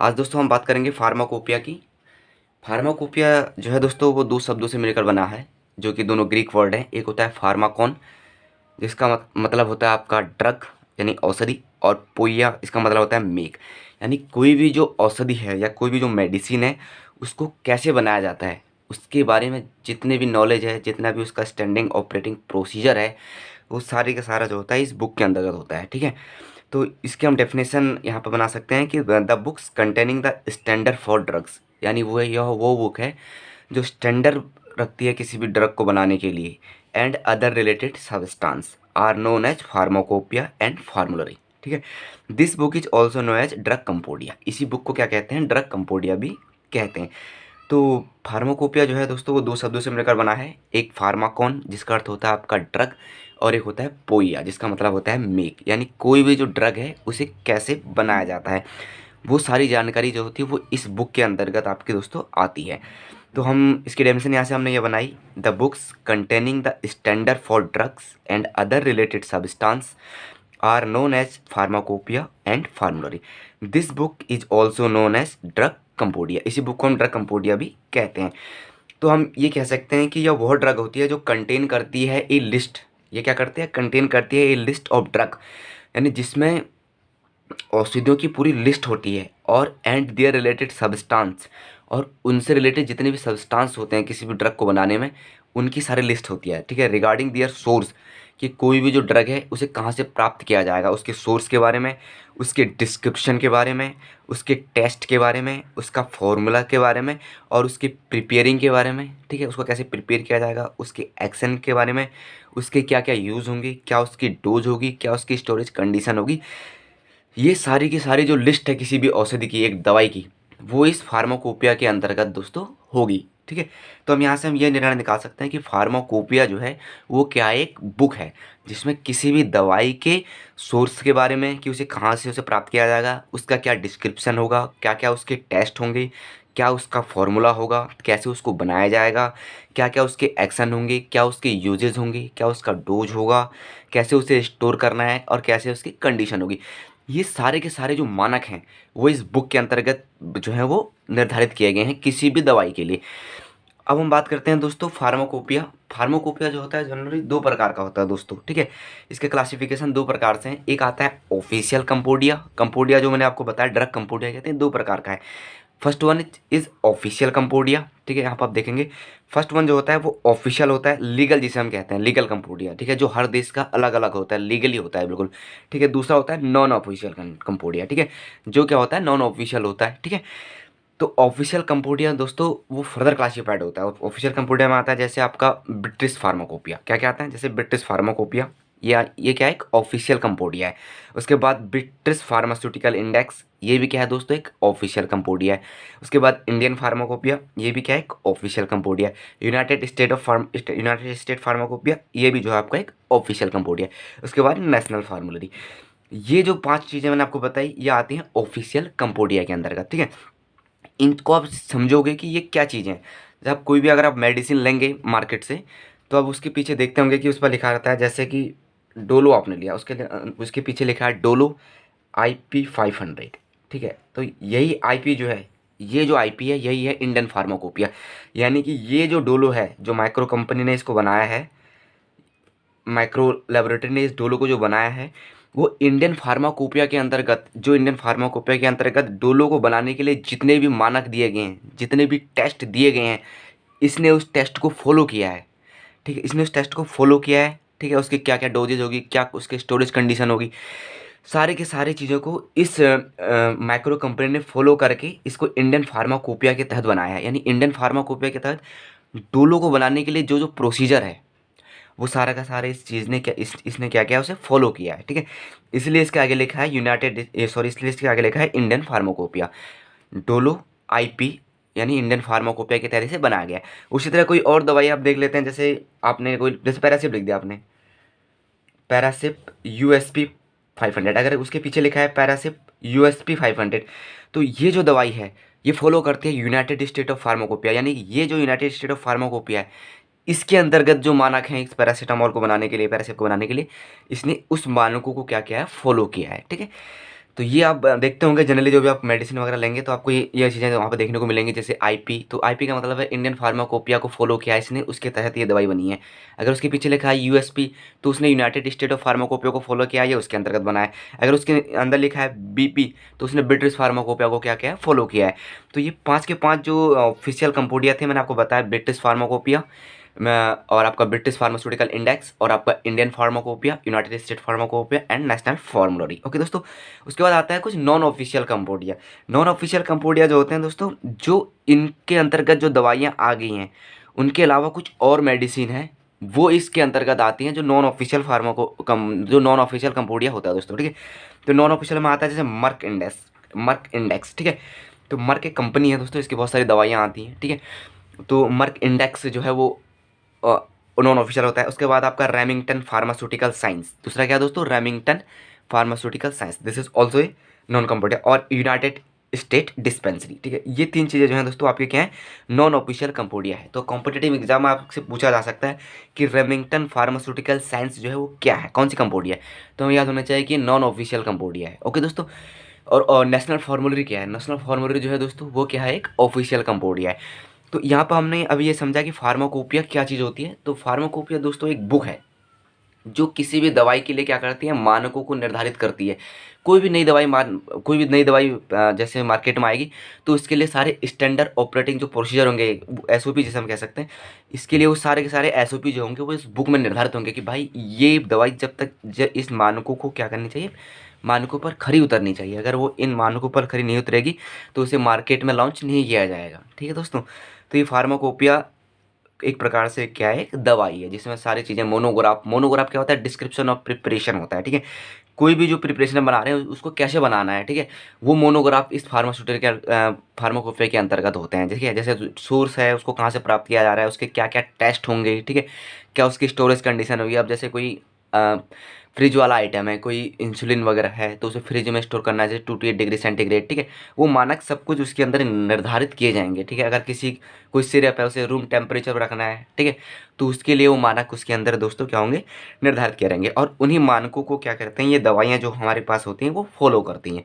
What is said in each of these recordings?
आज दोस्तों हम बात करेंगे फार्माकोपिया की। फार्माकोपिया जो है दोस्तों वो दो शब्दों से मिलकर बना है, जो कि दोनों ग्रीक वर्ड हैं। एक होता है फार्माकॉन, जिसका मतलब होता है आपका ड्रग यानी औषधि, और पोइया इसका मतलब होता है मेक, यानी कोई भी जो औषधि है या कोई भी जो मेडिसिन है उसको कैसे बनाया जाता है उसके बारे में जितने भी नॉलेज है, जितना भी उसका स्टैंडिंग ऑपरेटिंग प्रोसीजर है, वो सारे का सारा जो होता है इस बुक के अंतर्गत होता है। ठीक है, तो इसके हम डेफिनेशन यहाँ पर बना सकते हैं कि the books containing the standard for drugs, यानी वो है यह वो बुक है जो स्टैंडर्ड रखती है किसी भी ड्रग को बनाने के लिए। And other related substance are known as pharmacopoeia and formulary. ठीक है, this book is also known as drug compendia. इसी बुक को क्या कहते हैं? ड्रग कंपोडिया भी कहते हैं। तो फार्माकोपिया जो है दोस्तों वो दो शब्दों से मिलकर बना है। एक फार्माकॉन जिसका अर्थ होता है आपका ड्रग, और एक होता है पोइया जिसका मतलब होता है मेक, यानी कोई भी जो ड्रग है उसे कैसे बनाया जाता है। वो सारी जानकारी जो होती है वो इस बुक के अंतर्गत आपके दोस्तों आती है। तो हम इसकी डेफिनेशन यहाँ से हमने ये बनाई, the books containing the standard for drugs and other related substance are known as pharmacopoeia and formulary. This book is also known as drug compendia. इसी बुक को हम ड्रग कंपोडिया भी कहते हैं। तो हम ये कह सकते हैं कि यह वह ड्रग होती है जो कंटेन करती है ए लिस्ट। ये क्या करती है? कंटेन करती है ए लिस्ट ऑफ ड्रग, यानी जिसमें औषधियों की पूरी लिस्ट होती है, और एंड देयर रिलेटेड सब्सटेंस, और उनसे रिलेटेड जितने भी सब्सटेंस होते हैं किसी भी ड्रग को बनाने में उनकी सारी लिस्ट होती है। ठीक है, रिगार्डिंग देयर सोर्स, कि कोई भी जो ड्रग है उसे कहाँ से प्राप्त किया जाएगा, उसके सोर्स के बारे में, उसके डिस्क्रिप्शन के बारे में, उसके टेस्ट के बारे में, उसका फॉर्मूला के बारे में, और उसकी प्रिपेयरिंग के बारे में। ठीक है, उसको कैसे प्रिपेयर किया जाएगा, उसके एक्शन के बारे में, उसके क्या क्या यूज़ होंगे, क्या उसकी डोज होगी, क्या उसकी स्टोरेज कंडीशन होगी। ये सारी की सारी जो लिस्ट है किसी भी औषधि की, एक दवाई की, वो इस फार्माकोपिया के अंतर्गत दोस्तों होगी। ठीक है, तो हम यहाँ से हम ये निर्णय निकाल सकते हैं कि फार्माकोपिया जो है वो क्या है? एक बुक है जिसमें किसी भी दवाई के सोर्स के बारे में, कि उसे कहाँ से उसे प्राप्त किया जाएगा, उसका क्या डिस्क्रिप्शन होगा, क्या क्या उसके टेस्ट होंगे, क्या उसका फॉर्मूला होगा, कैसे उसको बनाया जाएगा, क्या क्या उसके एक्शन होंगे, क्या उसके यूजेज होंगे, क्या उसका डोज होगा, कैसे उसे स्टोर करना है, और कैसे उसकी कंडीशन होगी। ये सारे के सारे जो मानक हैं वो इस बुक के अंतर्गत जो है वो निर्धारित किए गए हैं किसी भी दवाई के लिए। अब हम बात करते हैं दोस्तों फार्माकोपिया। फार्माकोपिया जो होता है जनरली दो प्रकार का होता है दोस्तों। ठीक है, इसके क्लासिफिकेशन दो प्रकार से हैं। एक आता है ऑफिशियल कंपोडिया। कंपोडिया जो मैंने आपको बताया ड्रग कंपोडिया कहते हैं, दो प्रकार का है। First one is official compendia. ठीक है, यहाँ पर आप देखेंगे फर्स्ट वन जो होता है वो ऑफिशियल होता है, लीगल जिसे हम कहते हैं, लीगल कंपोडिया। ठीक है, जो हर देश का अलग अलग होता है, लीगली होता है बिल्कुल। ठीक है, दूसरा होता है नॉन ऑफिशियल कंपोडिया। ठीक है, जो क्या होता है? नॉन ऑफिशियल होता है। ठीक है, तो ऑफिशियल कंपोडिया दोस्तों वो फर्दर क्लासिफाइड होता है। ऑफिशियल कंपोडिया में आता है जैसे आपका ब्रिटिश फार्माकोपिया। क्या क्या आता है? जैसे ब्रिटिश फार्माकोपिया, या ये क्या है? एक ऑफिशियल कंपोडिया है। उसके बाद ब्रिटिश फार्मास्यूटिकल इंडेक्स, ये भी क्या है दोस्तों? एक ऑफिशियल कंपोडिया है। उसके बाद इंडियन फार्माकोपिया, ये भी क्या है? एक ऑफिशियल कंपोडिया है। यूनाइटेड स्टेट फार्माकोपिया, ये भी जो है आपका एक ऑफिशियल कंपोडिया है। उसके बाद नेशनल फार्मुलरी। ये जो पांच चीज़ें मैंने आपको बताई ये आती हैं ऑफिशियल कंपोडिया के अंतर्गत। ठीक है, इनको आप समझोगे कि ये क्या चीज़ें हैं। जब आप कोई भी अगर आप मेडिसिन लेंगे मार्केट से, तो आप उसके पीछे देखते होंगे कि उस पर लिखा रहता है, जैसे कि डोलो आपने लिया, उसके पीछे लिखा है डोलो IP500। ठीक है, तो यही आईपी जो है, ये जो आईपी है यही है इंडियन फार्माकोपिया। यानी कि ये जो डोलो है, जो माइक्रो कंपनी ने इसको बनाया है, माइक्रो लेबोरेटरी ने इस डोलो को जो बनाया है, वो इंडियन फार्माकोपिया के अंतर्गत, जो इंडियन फार्माकोपिया के अंतर्गत डोलो को बनाने के लिए जितने भी मानक दिए गए हैं, जितने भी टेस्ट दिए गए हैं, इसने उस टेस्ट को फॉलो किया है। ठीक है, इसने उस टेस्ट को फॉलो किया है। ठीक है, उसकी क्या क्या डोजेज होगी, क्या उसके स्टोरेज कंडीशन होगी, सारे के सारे चीज़ों को इस माइक्रो कंपनी ने फॉलो करके इसको इंडियन फार्माकोपिया के तहत बनाया है। यानी इंडियन फार्माकोपिया के तहत डोलो को बनाने के लिए जो जो प्रोसीजर है वो सारा का सारा इस चीज़ ने क्या इसने क्या किया? उसे फॉलो किया है। ठीक है, इसलिए इसके आगे लिखा है इसलिए इसके आगे लिखा है इंडियन फार्माकोपिया। डोलो आईपी यानी इंडियन फार्माकोपिया के तहत से बनाया गया है। उसी तरह कोई और दवाई आप देख लेते हैं, जैसे आपने कोई, जैसे पैरासिप लिख दिया आपने, पैरासिप USP 500, अगर उसके पीछे लिखा है पैरासिप USP 500, तो ये जो दवाई है ये फॉलो करती है यूनाइटेड स्टेट ऑफ फार्माकोपिया। यानी ये जो यूनाइटेड स्टेट ऑफ फार्माकोपिया है, इसके अंतर्गत जो मानक हैं इस पैरासीटामोल को बनाने के लिए, पैरासिप को बनाने के लिए, इसने उस मानकों को क्या किया है? फॉलो किया है। ठीक है, तो ये आप देखते होंगे जनरली जो भी आप मेडिसिन वगैरह लेंगे तो आपको ये चीज़ें वहाँ पे देखने को मिलेंगी, जैसे आईपी। तो आईपी का मतलब है इंडियन फार्माकोपिया को फॉलो किया है इसने, उसके तहत ये दवाई बनी है। अगर उसके पीछे लिखा है यूएसपी तो उसने यूनाइटेड स्टेट ऑफ फार्माकोपिया को फॉलो किया है, ये उसके अंतर्गत बना है। अगर उसके अंदर लिखा है बीपी तो उसने ब्रिटिश फार्माकोपिया को क्या किया है, फॉलो किया है। तो ये 5 के 5 जो ऑफिशियल कंपोडिया थे मैंने आपको बताया, ब्रिटिश फार्माकोपिया और आपका ब्रिटिश फार्मास्यूटिकल इंडेक्स और आपका Indian pharmacopoeia, United state pharmacopoeia and national formulary. Okay दोस्तों, उसके बाद आता है कुछ नॉन ऑफिशियल कंपोडिया। नॉन ऑफिशियल कंपोडिया जो होते हैं दोस्तों, जो इनके अंतर्गत जो दवाइयाँ आ गई हैं उनके अलावा कुछ और मेडिसिन है वो इसके अंतर्गत आती हैं, जो नॉन ऑफिशियल जो नॉन ऑफिशियल कंपोडिया होता है दोस्तों। ठीक है, तो नॉन ऑफिशियल में आता है जैसे मर्क इंडेक्स। ठीक है, तो मर्क एक कंपनी है दोस्तों, इसकी बहुत सारी दवाइयाँ आती हैं। ठीक है, तो मर्क इंडेक्स जो है वो नॉन ऑफिशियल होता है। उसके बाद आपका रेमिंगटन फार्मास्यूटिकल साइंस, दूसरा क्या है दोस्तों, Remington pharmaceutical science, this is also a known compendia, और यूनाइटेड स्टेट डिस्पेंसरी। ठीक है, ये 3 चीज़ें जो हैं दोस्तों आपके क्या है, नॉन ऑफिशियल कंपोडिया है। तो कॉम्पिटेटिव एग्जाम में आपसे पूछा जा सकता है कि रेमिंगटन फार्मास्यूटिकल साइंस जो है वो क्या है, कौन सी कंपोडिया है, तो हमें याद होना चाहिए कि नॉन ऑफिशियल कंपोडिया है। ओके दोस्तों, और नेशनल फार्मुलरी क्या है, नेशनल फार्मुलरी जो है दोस्तों वो क्या है, एक ऑफिशियल कंपोडिया है। तो यहाँ पर हमने अभी ये समझा कि फार्माकोपिया क्या चीज़ होती है। तो फार्माकोपिया दोस्तों एक बुक है जो किसी भी दवाई के लिए क्या करती है, मानकों को निर्धारित करती है। कोई भी नई दवाई जैसे मार्केट में आएगी तो इसके लिए सारे स्टैंडर्ड ऑपरेटिंग जो प्रोसीजर होंगे, एसओपी जैसे हम कह सकते हैं, इसके लिए वो सारे के सारे एसओपी जो होंगे वो इस बुक में निर्धारित होंगे कि भाई ये दवाई इस मानकों को क्या करनी चाहिए, मानकों पर खरी उतरनी चाहिए। अगर वो इन मानकों पर खरी नहीं उतरेगी तो उसे मार्केट में लॉन्च नहीं किया जाएगा। ठीक है दोस्तों, तो ये फार्माकोपिया एक प्रकार से क्या है, एक दवाई है जिसमें सारी चीज़ें, मोनोग्राफ क्या होता है, डिस्क्रिप्शन ऑफ प्रिपरेशन होता है। ठीक है, कोई भी जो प्रिपरेशन बना रहे हैं उसको कैसे बनाना है, ठीक है, वो मोनोग्राफ इस फार्मास्यूटिकल फार्माकोपिया के अंतर्गत होते हैं। ठीक है, जैसे सोर्स है उसको कहाँ से प्राप्त किया जा रहा है, उसके क्या क्या टेस्ट होंगे, ठीक है, क्या उसकी स्टोरेज कंडीशन होगी। अब जैसे कोई फ्रिज वाला आइटम है, कोई इंसुलिन वगैरह है तो उसे फ्रिज में स्टोर करना है जैसे 2 to 8 डिग्री सेंटीग्रेड। ठीक है, वो मानक सब कुछ उसके अंदर निर्धारित किए जाएंगे। ठीक है, अगर कोई सिरप है उसे रूम टेम्परेचर पर रखना है, ठीक है, तो उसके लिए वो मानक उसके अंदर दोस्तों क्या होंगे, निर्धारित किए रहेंगे। और उन्हीं मानकों को क्या करते हैं, ये दवाइयाँ जो हमारे पास होती हैं वो फॉलो करती हैं।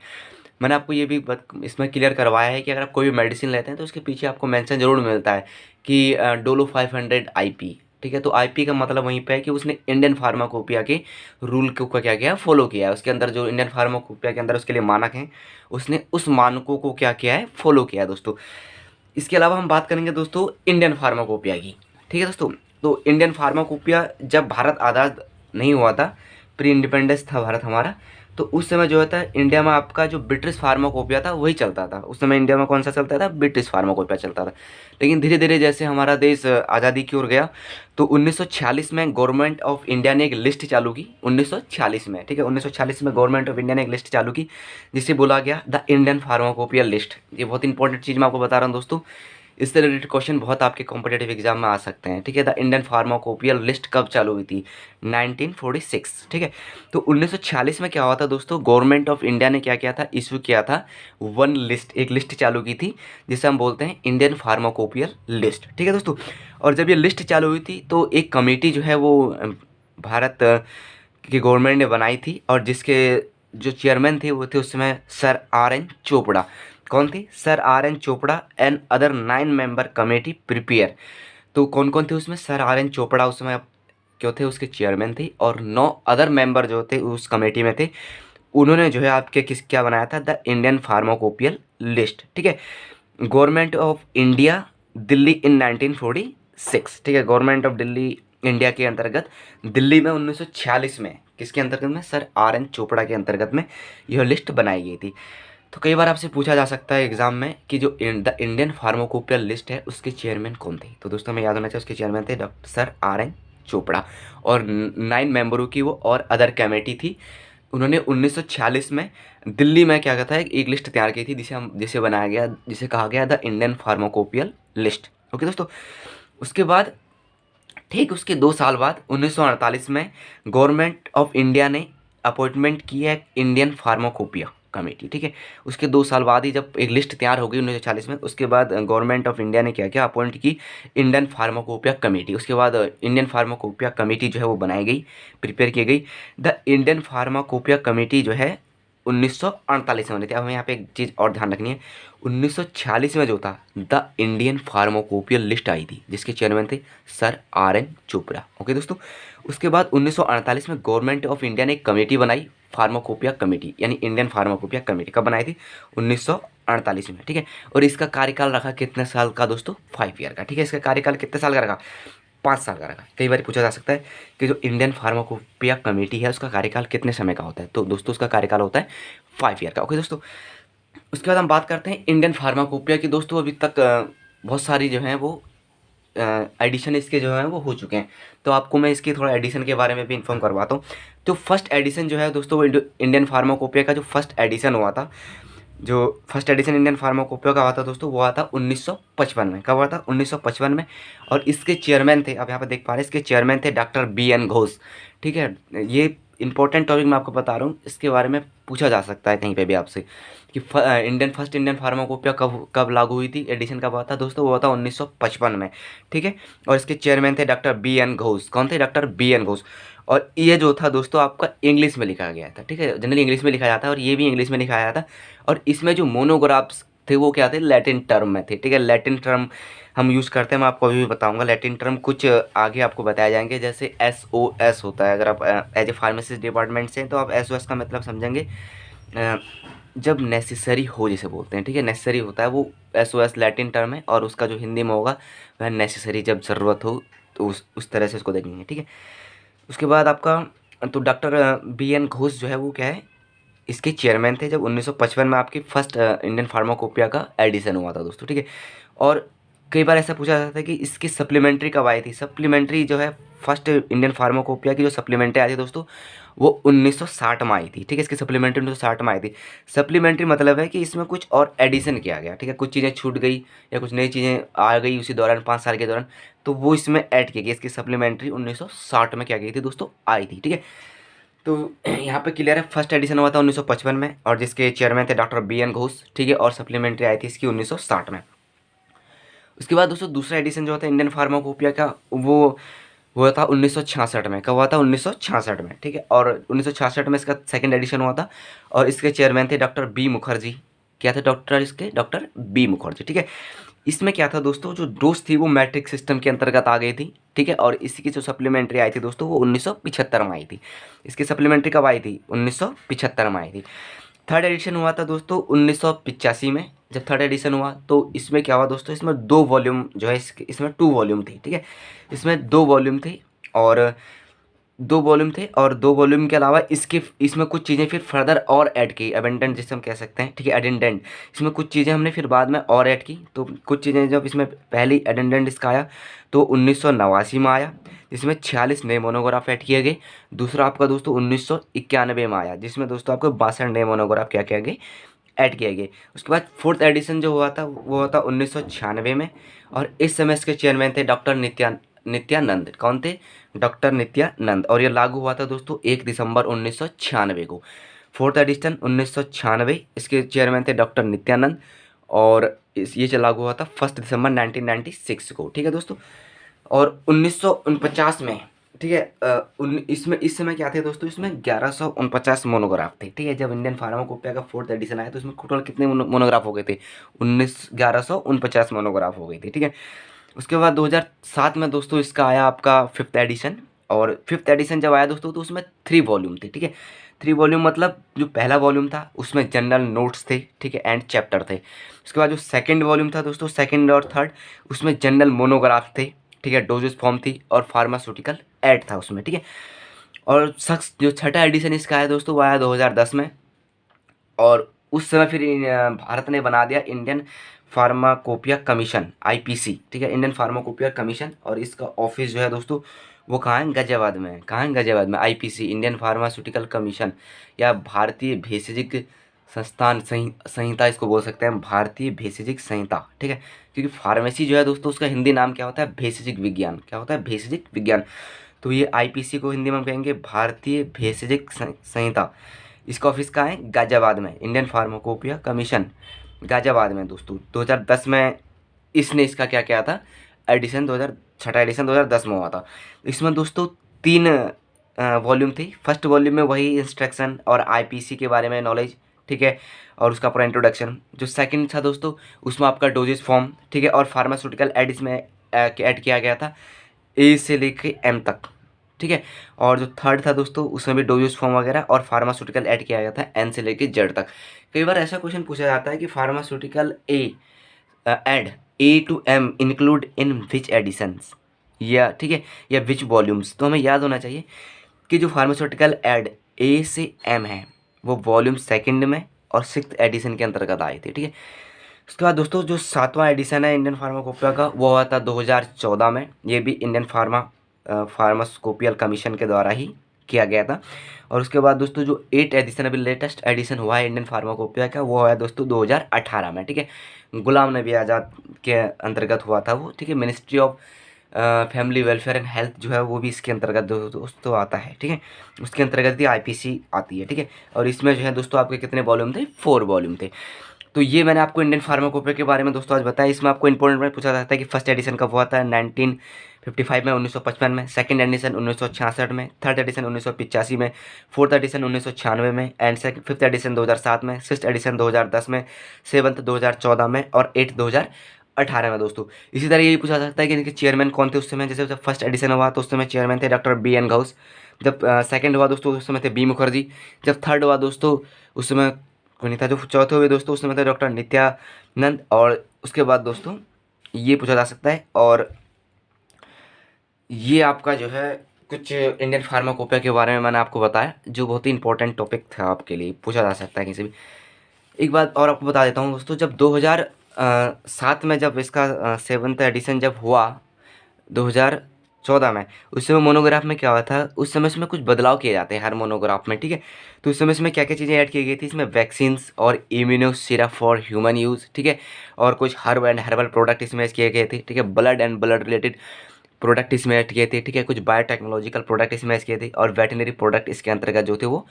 मैंने आपको ये भी इसमें क्लियर करवाया है कि अगर आप कोई भी मेडिसिन लेते हैं तो उसके पीछे आपको मेंशन जरूर मिलता है कि डोलो 500 आईपी। ठीक है, तो आईपी का मतलब वहीं पे है कि उसने इंडियन फार्माकोपिया के रूल को क्या किया, फॉलो किया है। उसके अंदर जो इंडियन फार्माकोपिया के अंदर उसके लिए मानक हैं, उसने उस मानकों को क्या किया है, फॉलो किया है दोस्तों। इसके अलावा हम बात करेंगे दोस्तों इंडियन फार्माकोपिया की। ठीक है दोस्तों, तो इंडियन फार्माकोपिया जब भारत आज़ाद नहीं हुआ था, प्री इंडिपेंडेंस था भारत हमारा, तो उस समय जो होता है इंडिया में आपका जो ब्रिटिश फार्माकोपिया था वही चलता था। उस समय इंडिया में कौन सा चलता था, ब्रिटिश फार्माकोपिया चलता था। लेकिन धीरे धीरे जैसे हमारा देश आज़ादी की ओर गया तो 1946 में गवर्नमेंट ऑफ इंडिया ने एक लिस्ट चालू की, 1946 में। ठीक है, 1946 में गवर्नमेंट ऑफ इंडिया ने एक लिस्ट चालू की जिसे बोला गया द इंडियन फार्माकोपिया लिस्ट। ये बहुत इंपॉर्टेंट चीज़ मैं आपको बता रहा हूँ दोस्तों, इससे रिलेटेड क्वेश्चन बहुत आपके कॉम्पिटेटिव एग्जाम में आ सकते हैं। ठीक है, द इंडियन फार्माकोपियल लिस्ट कब चालू हुई थी, 1946। ठीक है, तो 1946 में क्या हुआ था दोस्तों, गवर्नमेंट ऑफ इंडिया ने क्या किया था, इशू किया था एक लिस्ट चालू की थी जिसे हम बोलते हैं इंडियन फार्माकोपियल लिस्ट। ठीक है दोस्तों, और जब ये लिस्ट चालू हुई थी तो एक कमेटी जो है वो भारत की गवर्नमेंट ने बनाई थी, और जिसके जो चेयरमैन थे वो थे उस समय सर R N चोपड़ा। कौन थे, sir R N Chopra and other 9 member committee prepare. तो कौन कौन थे उसमें, सर R N चोपड़ा उस समय क्यों थे, उसके चेयरमैन थे, और 9 अदर मेंबर जो थे उस कमेटी में थे। उन्होंने जो है आपके क्या बनाया था, द इंडियन फार्माकोपियल लिस्ट। ठीक है, गवर्नमेंट ऑफ इंडिया दिल्ली इन 1946। ठीक है, गवर्नमेंट ऑफ दिल्ली इंडिया के अंतर्गत दिल्ली में 1946 में किसके अंतर्गत में, सर R N चोपड़ा के अंतर्गत में यह लिस्ट बनाई गई थी। तो कई बार आपसे पूछा जा सकता है एग्जाम में कि जो द इंडियन फार्माकोपियल लिस्ट है उसके चेयरमैन कौन थे। तो दोस्तों हमें याद होना चाहिए उसके चेयरमैन थे doctor sir R N Chopra, और 9 मेंबरों की वो और अदर कमेटी थी। उन्होंने 1946 में दिल्ली में क्या कहता है, एक लिस्ट तैयार की थी जिसे बनाया गया, जिसे कहा गया the Indian pharmacopoeial list. Okay दोस्तों, उसके बाद ठीक उसके 2 साल बाद 1948 में गवर्नमेंट ऑफ इंडिया ने अपॉइंटमेंट की है इंडियन फार्माकोपिया कमेटी। ठीक है, उसके 2 साल बाद ही जब एक लिस्ट तैयार हो गई 1940 में, उसके बाद गवर्नमेंट ऑफ इंडिया ने क्या किया, अपॉइंट की इंडियन फार्माकोपिया कमेटी। उसके बाद इंडियन फार्माकोपिया कमेटी जो है वो बनाई गई, प्रिपेयर की गई। द इंडियन फार्माकोपिया कमेटी जो है 1948 में बनी थी। अब हमें यहाँ पे एक चीज़ और ध्यान रखनी है, 1946 में जो था द इंडियन फार्माकोपिया लिस्ट आई थी, जिसके चेयरमैन थे सर RN चोपड़ा। ओके दोस्तों, उसके बाद 1948 में गवर्नमेंट ऑफ इंडिया ने एक कमेटी बनाई, फार्माकोपिया कमेटी, यानी इंडियन फार्माकोपिया कमेटी। कब बनाई थी? 1948 में, ठीक है। और इसका कार्यकाल रखा कितने साल का दोस्तों? 5 ईयर का, ठीक है। इसका कार्यकाल कितने साल का रखा? 5 साल का रखा। कई बार पूछा जा सकता है कि जो इंडियन फार्माकोपिया कमेटी है उसका कार्यकाल कितने समय का होता है, तो दोस्तों उसका कार्यकाल होता है 5 ईयर का। ओके दोस्तों, उसके बाद हम बात करते हैं इंडियन फार्माकोपिया की। दोस्तों अभी तक बहुत सारी जो हैं वो एडिशन इसके जो हैं वो हो चुके हैं, तो आपको मैं इसके थोड़ा एडिशन के बारे में भी इन्फॉर्म करवाता हूँ। तो फर्स्ट एडिशन जो है दोस्तों, वो इंडियन फार्माकोपिया का जो फर्स्ट एडिशन हुआ था, जो फर्स्ट एडिशन इंडियन फार्माकोपिया का हुआ था दोस्तों, वो हुआ था 1955 में। कब हुआ था? 1955 में। और इसके चेयरमैन थे, अब यहाँ पर देख पा रहे हैं, इसके चेयरमैन थे डॉक्टर BN घोष, ठीक है। ये इंपॉर्टेंट टॉपिक मैं आपको बता रहा हूँ, इसके बारे में पूछा जा सकता है कहीं पे भी आपसे कि फर्स्ट इंडियन फार्माकोपिया कब कब लागू हुई थी, एडिशन कब हुआ था दोस्तों? वो हुआ था 1955 में, ठीक है। और इसके चेयरमैन थे डॉक्टर BN घोष। कौन थे? Doctor BN Ghosh. और ये जो था दोस्तों आपका इंग्लिश में लिखा गया था, ठीक है। जनरली इंग्लिश में लिखा जाता है और ये भी इंग्लिश में लिखा गया था। और इसमें जो मोनोग्राफ्स थे वो क्या थे? लैटिन टर्म में थे, ठीक है। लैटिन टर्म हम यूज़ करते हैं, मैं आपको अभी भी बताऊंगा। लैटिन टर्म कुछ आगे आपको बताए जाएंगे, जैसे SOS होता है। अगर आप एज ए फार्मेसिस्ट डिपार्टमेंट से हैं तो आप SOS का मतलब समझेंगे, जब नेसेसरी हो जिसे बोलते हैं, ठीक है। नेसेसरी होता है वो SOS लैटिन टर्म है, और उसका जो हिंदी में होगा वह नेसेसरी, जब ज़रूरत हो तो उस तरह से उसको देखेंगे, ठीक है। उसके बाद आपका तो डॉक्टर BN घोष जो है वो क्या है? इसके चेयरमैन थे जब 1955 में आपकी फर्स्ट इंडियन फार्माकोपिया का एडिशन हुआ था दोस्तों, ठीक है। और कई बार ऐसा पूछा जाता है कि इसकी सप्लीमेंट्री कब आई थी? सप्लीमेंट्री जो है फर्स्ट इंडियन फार्माकोपिया की जो सप्लीमेंट्री आई थी दोस्तों, वो 1960 में आई थी, ठीक है। इसकी सप्लीमेंट्री 1960 में आई थी। सप्लीमेंट्री मतलब है कि इसमें कुछ और एडिशन किया गया, ठीक है। कुछ चीज़ें छूट गई या कुछ नई चीज़ें आ गई उसी दौरान, 5 साल के दौरान, तो वो इसमें ऐड की गई। इसकी सप्लीमेंट्री 1960 में क्या गई थी दोस्तों? आई थी, ठीक है। तो यहाँ पे क्लियर है, फर्स्ट एडिशन हुआ था 1955 में, और जिसके चेयरमैन थे डॉक्टर BN घोष, ठीक है। और सप्लीमेंट्री आई थी इसकी 1960 में। उसके बाद दोस्तों दूसरा एडिशन जो था इंडियन फार्माकोपिया का, वो हुआ था 1966 में। कब हुआ था? 1966 में, ठीक है। और 1966 में इसका सेकंड एडिशन हुआ था, और इसके चेयरमैन थे डॉक्टर B मुखर्जी। क्या थे डॉक्टर इसके? डॉक्टर B मुखर्जी, ठीक है। इसमें क्या था दोस्तों, जो डोज थी वो मैट्रिक सिस्टम के अंतर्गत आ गई थी, ठीक है। और इसकी जो सप्लीमेंट्री आई थी दोस्तों वो 1975 में आई थी। इसकी सप्लीमेंट्री कब आई थी? 1975 में आई थी। थर्ड एडिशन हुआ था दोस्तों 1985 में। जब थर्ड एडिशन हुआ तो इसमें क्या हुआ दोस्तों, इसमें 2 वॉल्यूम जो है, इसमें 2 वॉल्यूम थे, ठीक है। इसमें 2 वॉल्यूम थे, और 2 वॉल्यूम के अलावा इसमें कुछ चीज़ें फिर फर्दर और ऐड की, एडेंडेंट जिसे हम कह सकते हैं, ठीक है। एडेंडेंट, इसमें कुछ चीज़ें हमने फिर बाद में और ऐड की। तो कुछ चीज़ें जब इसमें पहली एडेंडेंट इसका आया तो 1989 में आया, जिसमें 46 नए मोनोग्राफ ऐड किए गए। दूसरा आपका दोस्तों 1991 में आया, जिसमें दोस्तों आपको 62 नए मोनोग्राफ क्या किया गए? ऐड किए गए। उसके बाद फोर्थ एडिशन जो हुआ था वो हुआ था 1996 में, और इस समय इसके चेयरमैन थे डॉक्टर नित्यानंद। कौन थे? डॉक्टर नित्यानंद। और ये लागू हुआ था दोस्तों 1 दिसंबर 1996 को। फोर्थ एडिशन 1996, इसके चेयरमैन थे डॉक्टर नित्यानंद, और ये लागू हुआ था 1 दिसंबर 1996 को, ठीक है दोस्तों। और 1949 में, ठीक है, इसमें इस समय क्या थे दोस्तों, इसमें 1149 मोनोग्राफ थे, ठीक है। जब इंडियन फार्माकोपिया का फोर्थ एडिशन आया तो इसमें टोटल कितने मोनोग्राफ हो गए थे? 1149 मोनोग्राफ हो गई थी, ठीक है। उसके बाद 2007 में दोस्तों इसका आया आपका फिफ्थ एडिशन। और फिफ्थ एडिशन जब आया दोस्तों तो उसमें 3 वॉल्यूम थे, ठीक है। 3 वॉल्यूम मतलब जो पहला वॉल्यूम था उसमें जनरल नोट्स थे, ठीक है, एंड चैप्टर थे। उसके बाद जो सेकंड वॉल्यूम था दोस्तों, सेकंड और थर्ड, उसमें जनरल मोनोग्राफ थे, ठीक है, डोजेस फॉर्म थी, और फार्मास्यूटिकल ऐड था उसमें, ठीक है। और शख्स जो छठा एडिशन इसका आया दोस्तों वो आया 2010 में, और उस समय फिर भारत ने बना दिया इंडियन फार्माकोपिया कमीशन, IPC, ठीक है, इंडियन फार्माकोपिया कमीशन। और इसका ऑफिस जो है दोस्तों वो कहाँ है? गाजियाबाद में है। कहाँ है? गाजियाबाद में। IPC, इंडियन फार्मास्यूटिकल कमीशन, या भारतीय भेषजिक संस्थान संहिता इसको बोल सकते हैं, भारतीय भेषजिक संहिता, ठीक है। क्योंकि फार्मेसी जो है दोस्तों उसका हिंदी नाम क्या होता है? भेषजिक विज्ञान। क्या होता है? भेषजिक विज्ञान। तो ये IPC को हिंदी में हम कहेंगे भारतीय भेषजिक संहिता। इसका ऑफिस कहाँ है? गाजियाबाद में। इंडियन फार्माकोपिया कमीशन गाजियाबाद में दोस्तों। 2010 में इसने इसका क्या था? एडिशन 2006 एडिशन 2010 में हुआ था। इसमें दोस्तों 3 वॉल्यूम थी। फर्स्ट वॉल्यूम में वही इंस्ट्रक्शन और आईपीसी के बारे में नॉलेज, ठीक है, और उसका पूरा इंट्रोडक्शन। जो सेकंड था दोस्तों, उसमें आपका डोजेज फॉर्म, ठीक है, और फार्मास्यूटिकल एड इसमें ऐड किया गया था, ए से लेके एम तक, ठीक है। और जो थर्ड था दोस्तों, उसमें भी डोजेज फॉर्म वगैरह और फार्मास्यूटिकल ऐड किया गया था एन से लेके जेड तक। कई बार ऐसा क्वेश्चन पूछा जाता है कि फार्मास्यूटिकल एड ए टू एम इंक्लूड इन विच एडिशंस, या ठीक है, या विच वॉल्यूम्स। तो हमें याद होना चाहिए कि जो फार्मास्यूटिकल एड ए से एम है वो वॉल्यूम सेकंड में और सिक्स्थ एडिशन के अंतर्गत आए थे, ठीक है। उसके बाद दोस्तों जो सातवां एडिशन है इंडियन फार्माकोपिया का, वो हुआ था 2014 में। ये भी इंडियन फार्मास्कोपियल कमीशन के द्वारा ही किया गया था। और उसके बाद दोस्तों जो 8 एडिशन, अभी लेटेस्ट एडिशन हुआ है इंडियन फार्माकोपिया का, वो है दोस्तों 2018 में, ठीक है। गुलाम नबी आज़ाद के अंतर्गत हुआ था वो, ठीक है। Ministry of family welfare and health जो है वो भी इसके अंतर्गत दोस्तों आता है, ठीक है। उसके अंतर्गत भी आईपीसी आती है, ठीक है। और इसमें जो है दोस्तों आपके कितने वॉल्यूम थे, 4 वॉल्यूम थे। तो ये मैंने आपको इंडियन फार्माकोपिया के बारे में दोस्तों आज बताया। इसमें आपको इंपॉर्टेंट में पूछा जाता है कि फर्स्ट एडिशन कब हुआ था, 1955 में, 1955 में, सेकंड एडिशन 1966 में, थर्ड एडिशन 1985 में, फोर्थ एडिशन 1996 में, एंड फिफ्थ एडिशन 2007 में, सिक्स्थ एडिशन 2010 में, सेवन्थ 2014 में, और 8 2018 में दोस्तों। इसी तरह ये पूछा जाता है कि इनके चेयरमैन कौन थे उस समय। जैसे जब फर्स्ट एडिशन हुआ तो उस समय चेयरमैन थे डॉक्टर BN घोष। जब सेकंड हुआ दोस्तों उस समय थे B मुखर्जी। जब थर्ड हुआ दोस्तों उस समय कोई नहीं था। जो चौथे हुए दोस्तों उस समय थे डॉक्टर नित्यानंद। और उसके बाद दोस्तों ये पूछा जा सकता है, और ये आपका जो है कुछ इंडियन फार्माकोपिया के बारे में मैंने आपको बताया, जो बहुत ही इंपॉर्टेंट टॉपिक था आपके लिए, पूछा जा सकता है किसी भी। एक बात और आपको बता देता हूँ दोस्तों, जब 2007 में जब इसका सेवन्थ एडिशन जब हुआ 2014 में, उस समय मोनोग्राफ में क्या हुआ था, उस समय इसमें कुछ बदलाव किए जाते हैं हर मोनोग्राफ में, ठीक है। तो उस समय इसमें क्या क्या चीज़ें ऐड की गई थी, इसमें वैक्सीन्स और इम्यूनो सिरा फॉर ह्यूमन यूज़, ठीक है, और कुछ हर्ब एंड हर्बल प्रोडक्ट इसमें ऐड किए गए थे, ठीक है। Blood and blood related product इसमें ऐड किए थे, ठीक है। कुछ बायोटेक्नोलॉजिकल प्रोडक्ट इसमें ऐड किए थे, और वेटनरी प्रोडक्ट इसके अंतर्गत जो थे वो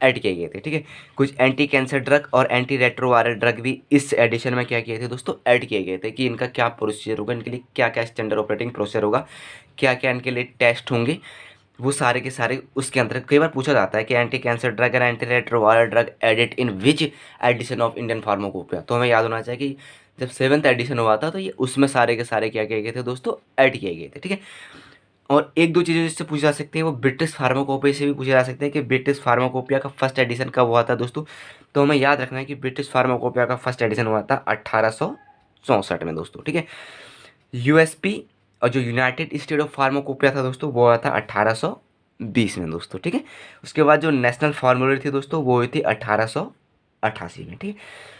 ऐड किए गए थे, ठीक है। कुछ एंटी कैंसर ड्रग और एंटी रेट्रोवायरल ड्रग भी इस एडिशन में क्या किए थे दोस्तों, ऐड किए गए थे, कि इनका क्या प्रोसीजर होगा, इनके लिए क्या क्या स्टैंडर्ड ऑपरेटिंग प्रोसीजर होगा, क्या क्या इनके लिए टेस्ट होंगे, वो सारे के सारे उसके अंतर्गत। कई बार पूछा जाता है कि एंटी कैंसर ड्रग और anti retroviral drug edit in which edition of Indian pharmacopoeia. तो हमें याद होना चाहिए कि जब सेवन्थ एडिशन हुआ था तो ये उसमें सारे के सारे क्या किए गए थे दोस्तों, ऐड किए गए थे, ठीक है। और एक दो चीज़ें जिससे पूछी जा सकती हैं वो ब्रिटिश फार्माकोपिया से भी पूछे जा सकते हैं कि ब्रिटिश फार्माकोपिया का फर्स्ट एडिशन कब हुआ था दोस्तों। तो हमें याद रखना है कि ब्रिटिश फार्माकोपिया का फर्स्ट एडिशन हुआ था 1864 में दोस्तों, ठीक है। यूएसपी और जो यूनाइटेड स्टेट ऑफ फार्माकोपिया था दोस्तों वो हुआ था 1820 में दोस्तों, ठीक है। उसके बाद जो नेशनल फार्मूलेटरी थी दोस्तों वो हुई थी 1888 में, ठीक है।